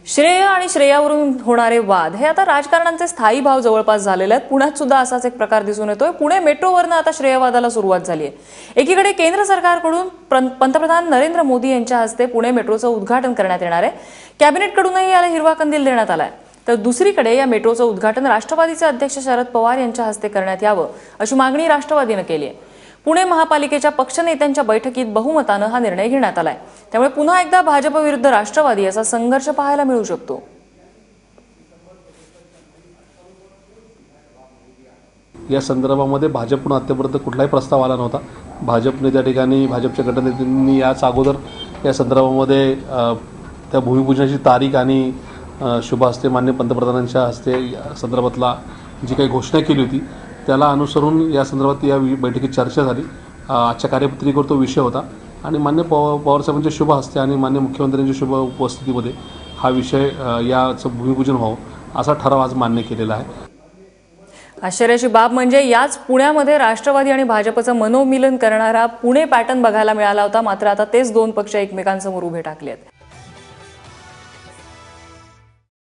श्रेय आणि श्रेयावरून होणारे वाद हे आता राजकारणांचे स्थायी भाव जवळपास झालेले आहेत। पुण्यात सुद्धा असाच एक प्रकार दिसून येतोय। पुणे मेट्रोवरनं आता श्रेयवादाला सुरुवात झाली आहे। एकीकडे केंद्र सरकारकडून पंतप्रधान नरेंद्र मोदी यांच्या हस्ते पुणे मेट्रोचं उद्घाटन करण्यात येणार आहे। कॅबिनेटकडूनही याला हिरवा कंदील देण्यात आलाय। तर दुसरीकडे या मेट्रोचं उद्घाटन राष्ट्रवादीचे अध्यक्ष शरद पवार यांच्या हस्ते करण्यात यावं अशी मागणी राष्ट्रवादीने केली आहे। पुणे महापालिकेच्या पक्षनेत्यांच्या बैठकीत बहुमताने हा निर्णय घेण्यात आलाय। त्यामुळे पुन्हा एकदा भाजप विरुद्ध राष्ट्रवादी असा संघर्ष पाहायला मिळू शकतो। या संदर्भामध्ये भाजपकडून आतापर्यंत कुठलाही प्रस्ताव आला नव्हता। भाजपने त्या ठिकाणी भाजपच्या गटनेत्यांनी याच अगोदर या संदर्भामध्ये त्या भूमिपूजनाची तारीख आणि शुभ हस्ते मान्य पंतप्रधानांच्या हस्ते या संदर्भातला जी काही घोषणा केली होती त्याला अनुसरून या संदर्भात या बैठकीत चर्चा झाली। आजच्या कार्यपत्रिकेवर तो विषय होता आणि मान्य पवारसाहेबांच्या शुभ हस्ते आणि मान्य मुख्यमंत्र्यांच्या शुभ उपस्थितीमध्ये हा विषय याचं भूमिपूजन व्हावं असा ठराव आज मान्य केलेला आहे। आश्चर्याची बाब म्हणजे याच पुण्यामध्ये राष्ट्रवादी आणि भाजपचं मनोमिलन करणारा पुणे पॅटर्न बघायला मिळाला होता। मात्र आता तेच दोन पक्ष एकमेकांसमोर उभे ठाकले आहेत।